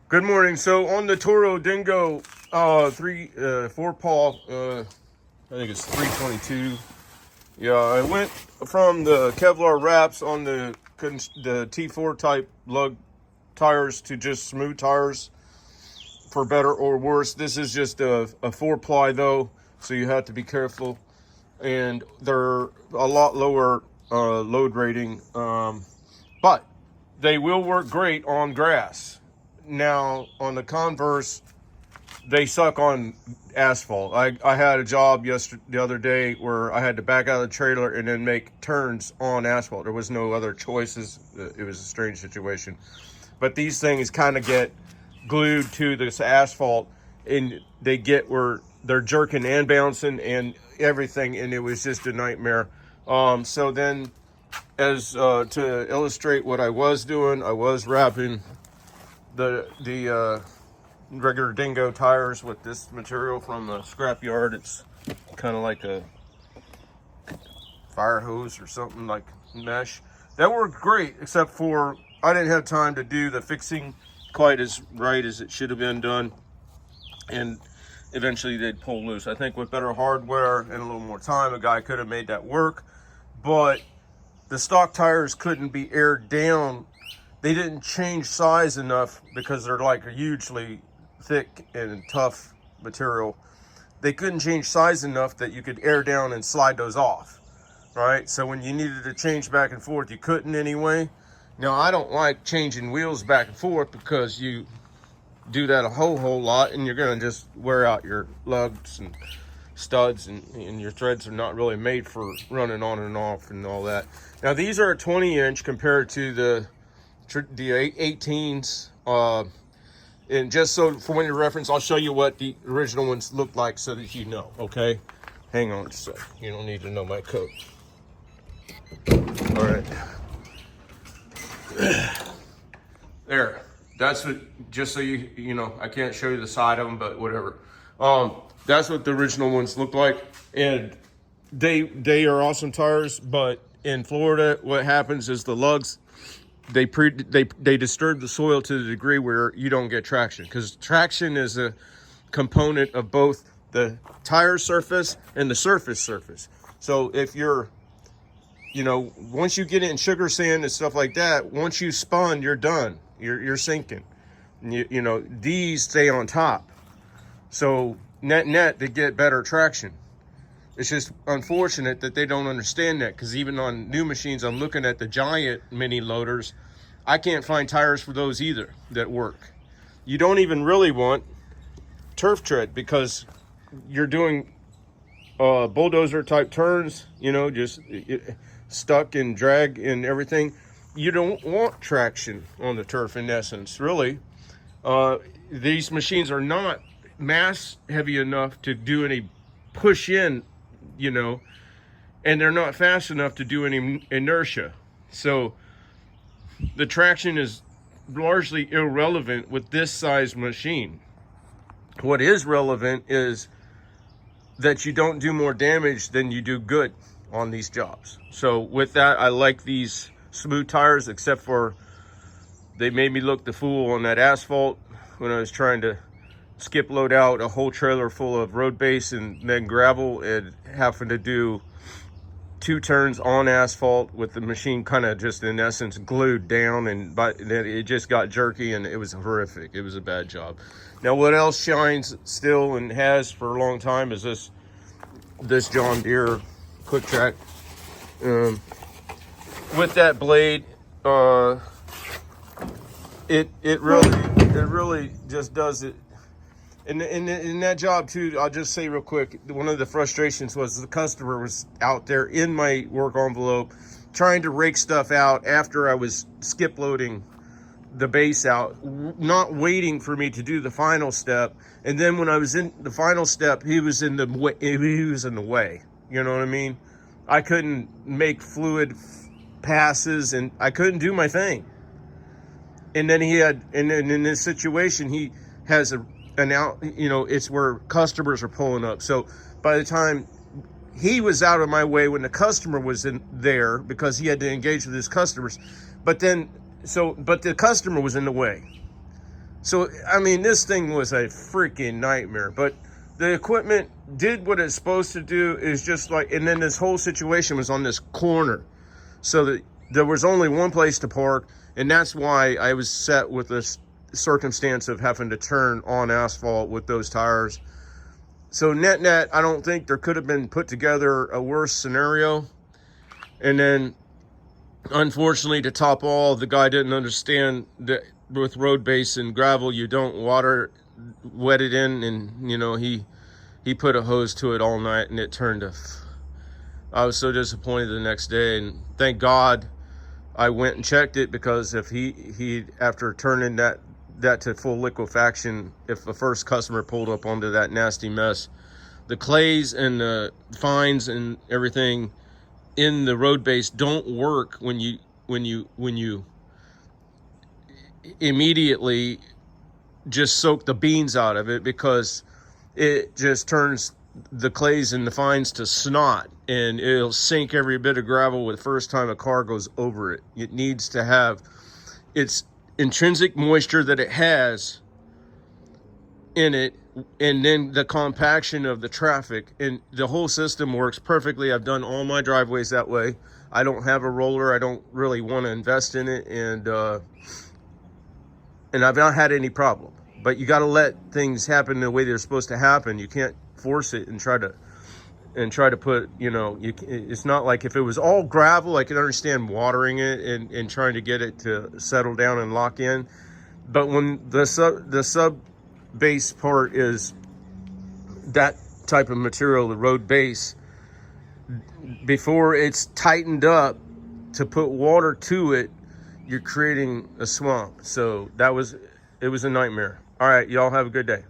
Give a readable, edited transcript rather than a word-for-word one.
Good morning. So on the Toro Dingo 4 paw, I think it's 322. Yeah, I went from the Kevlar wraps on the T4 type lug tires to just smooth tires, for better or worse. This is just a 4-ply though, so you have to be careful. And they're a lot lower load rating, but they will work great on grass. Now, on the converse, they suck on asphalt. I had a job the other day where I had to back out of the trailer and then make turns on asphalt. There was no other choices. It was a strange situation. But these things kind of get glued to this asphalt, and they get where they're jerking and bouncing and everything, and it was just a nightmare. So then, as to illustrate what I was doing, I was wrapping the regular Dingo tires with this material from the scrapyard. It's kind of like a fire hose or something, like mesh. That worked great, except for I didn't have time to do the fixing quite as right as it should have been done, and eventually they'd pull loose. I think with better hardware and a little more time, a guy could have made that work, but the stock tires couldn't be aired down. They didn't change size enough because they're like a hugely thick and tough material. They couldn't change size enough that you could air down and slide those off, right? So when you needed to change back and forth, you couldn't anyway. Now, I don't like changing wheels back and forth because you do that a whole lot and you're gonna just wear out your lugs and studs, and your threads are not really made for running on and off and all that. Now, these are a 20-inch compared to the 18s, and just so for when you reference, I'll show you what the original ones look like so that you know. Okay, hang on just a sec. You don't need to know my code. All right, there. That's what, just so you know, I can't show you the side of them, but whatever. That's what the original ones look like, and they are awesome tires. But in Florida, what happens is the lugs, they disturb the soil to the degree where you don't get traction, because traction is a component of both the tire surface and the surface. So if you're, once you get in sugar sand and stuff like that, once you spun, you're done. You're sinking. These stay on top. So net, they get better traction. It's just unfortunate that they don't understand that, because even on new machines, I'm looking at the giant mini loaders. I can't find tires for those either that work. You don't even really want turf tread, because you're doing bulldozer type turns, just stuck and drag and everything. You don't want traction on the turf, in essence, really. These machines are not mass heavy enough to do any push in, and they're not fast enough to do any inertia. So the traction is largely irrelevant with this size machine. What is relevant is that you don't do more damage than you do good on these jobs. So with that, I like these smooth tires, except for they made me look the fool on that asphalt when I was trying to skip load out a whole trailer full of road base and then gravel, and having to do 2 turns on asphalt with the machine kind of just in essence glued down, and then it just got jerky and it was horrific. It was a bad job. Now, what else shines still and has for a long time is this John Deere Quick Track. With that blade, it really just does it. And in that job too, I'll just say real quick, one of the frustrations was the customer was out there in my work envelope trying to rake stuff out after I was skip loading the base out, not waiting for me to do the final step. And then when I was in the final step, he was in the way. You know what I mean? I couldn't make fluid passes and I couldn't do my thing. And then in this situation, he has it's where customers are pulling up. So by the time he was out of my way when the customer was in there, because he had to engage with his customers, but the customer was in the way. So, I mean, this thing was a freaking nightmare, but the equipment did what it's supposed to do. Is just like, and then this whole situation was on this corner. So that there was only one place to park, and that's why I was set with this circumstance of having to turn on asphalt with those tires. So net, I don't think there could have been put together a worse scenario. And then, unfortunately, to top all, the guy didn't understand that with road base and gravel, you don't wet it in, and he put a hose to it all night, and it turned to. I was so disappointed the next day, and thank God I went and checked it, because if he after turning that to full liquefaction, if the first customer pulled up onto that nasty mess, the clays and the fines and everything in the road base don't work when you immediately just soak the beans out of it, because it just turns the clays and the fines to snot, and it'll sink every bit of gravel with the first time a car goes over it. It needs to have its intrinsic moisture that it has in it, and then the compaction of the traffic, and the whole system works perfectly. I've done all my driveways that way. I don't have a roller. I don't really want to invest in it, and I've not had any problem. But you got to let things happen the way they're supposed to happen. You can't force it and try to put, it's not like, if it was all gravel, I could understand watering it and trying to get it to settle down and lock in. But when the sub base part is that type of material, the road base, before it's tightened up to put water to it, you're creating a swamp. So it was a nightmare. All right, y'all have a good day.